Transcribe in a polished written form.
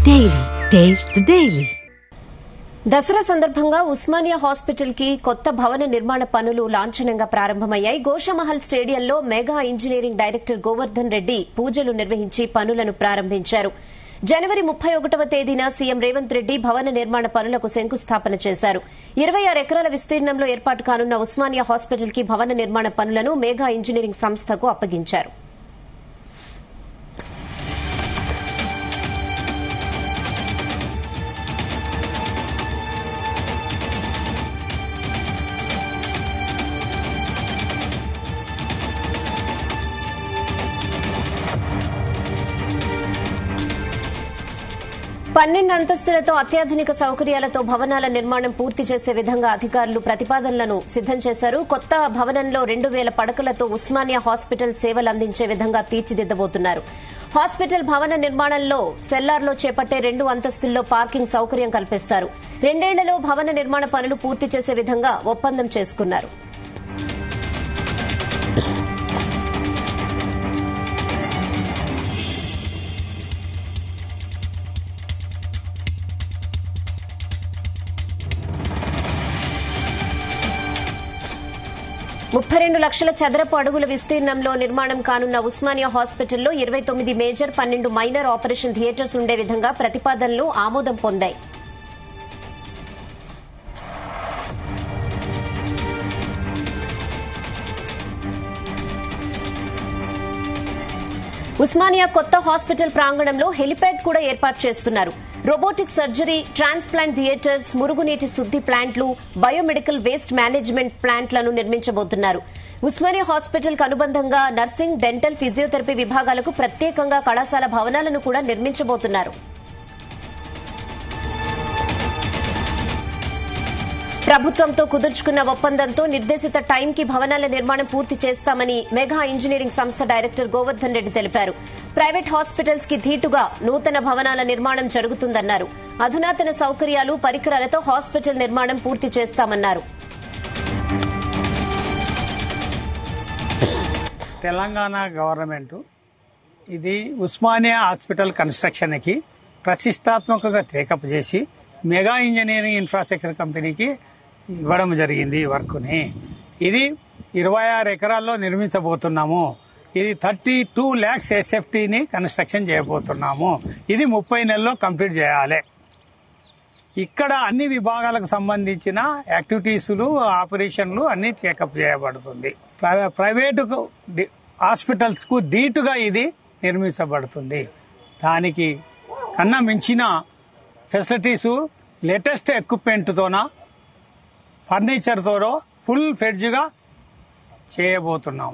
Daily. Taste the Daily. Dasara సందర్భంగా Osmania hospital కి కొత్త భవన నిర్మాణ పనులు లాంఛనంగా ప్రారంభమయ్యాయి. గోషామహల్ స్టేడియంలో mega engineering director Govardhan Reddy పూజలు నిర్వహించి పనులను ప్రారంభించారు. జనవరి 31వ తేదీన సీఎం రేవంత్ రెడ్డి భవన నిర్మాణ పనులకు శంకుస్థాపన చేశారు. 26 ఎకరాల విస్తీర్ణంలో ఏర్పాటు కానున్న ఉస్మానియా హాస్పిటల్ కి భవన నిర్మాణ పనులను మెగా ఇంజనీరింగ్ సంస్థకు అప్పగించారు. పన్నెండు అంతస్తులతో అత్యాధునిక సౌకర్యాలతో భవనాల నిర్మాణం పూర్తి చేసే విధంగా అధికారులు ప్రతిపాదనలను సిద్దం చేశారు. కొత్త భవనంలో 2000 పడకలతో ఉస్మానియా హాస్పిటల్ సేవలు అందించే విధంగా తీర్చిదిద్దబోతున్నారు. హాస్పిటల్ భవన నిర్మాణంలో సెల్లార్లో చేపట్టే 2 అంతస్తుల్లో పార్కింగ్ సౌకర్యం కల్పిస్తారు. 2 ఏళ్లలో భవన నిర్మాణ పనులు పూర్తి చేసే విధంగా ఒప్పందం చేసుకున్నారు. $32 లక్షల చదరపు అడుగుల విస్తీర్ణంలో నిర్మాణం కానున్న ఉస్మానియా హాస్పిటల్లో 29 మేజర్ 12 మైనర్ ఆపరేషన్ థియేటర్స్ ఉండే విధంగా ప్రతిపాదనలు ఆమోదం పొందాయి. ఉస్మానియా కొత్త హాస్పిటల్ ప్రాంగణంలో హెలిప్యాడ్ కూడా ఏర్పాటు చేస్తున్నారు. రోబోటిక్ సర్జరీ, ట్రాన్స్ప్లాంట్ థియేటర్స్, మురుగునీటి శుద్ది ప్లాంట్లు, బయోమెడికల్ వేస్ట్ మేనేజ్మెంట్ ప్లాంట్లను నిర్మించబోతున్నారు. ఉస్మానియా హాస్పిటల్ కు అనుబంధంగా నర్సింగ్, డెంటల్, ఫిజియోథెరపీ విభాగాలకు ప్రత్యేకంగా కళాశాల భవనాలను కూడా నిర్మించబోతున్నారు. ప్రభుత్వంతో కుదుర్చుకున్న ఒప్పందంతో నిర్దేశిత టైంకి భవనాల నిర్మాణం పూర్తి చేస్తామని మెగా ఇంజనీరింగ్ సంస్థ డైరెక్టర్ గోవర్ధన్ రెడ్డి తెలిపారు. ప్రైవేట్ హాస్పిటల్స్ కి ధీటుగా నూతన భవనాల నిర్మాణం జరుగుతుందన్నారు. అధునాతన సౌకర్యాలు, పరికరాలతో హాస్పిటల్ నిర్మాణం పూర్తి చేస్తామన్నారు. తెలంగాణ గవర్నమెంట్ ఇది ఉస్మానియా హాస్పిటల్ కన్స్ట్రక్షన్ కి ప్రతిష్టాత్మకంగా టేకప్ చేసి మెగా ఇంజనీరింగ్ ఇన్ఫ్రాస్ట్రక్చర్ కంపెనీకి ఇవ్వడం జరిగింది. ఈ వర్క్ని ఇది 26 ఎకరాల్లో నిర్మించబోతున్నాము. ఇది 32 lakhs SFTని కన్స్ట్రక్షన్ చేయబోతున్నాము. ఇది 30 నెలల్లో కంప్లీట్ చేయాలి. ఇక్కడ అన్ని విభాగాలకు సంబంధించిన యాక్టివిటీసులు, ఆపరేషన్లు అన్ని చెకప్ చేయబడుతుంది. ప్రైవేటు హాస్పిటల్స్ కు ధీటుగా ఇది నిర్మించబడుతుంది. దానికి కన్నా మించిన ఫెసిలిటీసు, లేటెస్ట్ ఎక్విప్మెంట్ తోన, ఫర్నిచర్ తోనో ఫుల్ ఫ్లెడ్జ్గా చేయబోతున్నాం.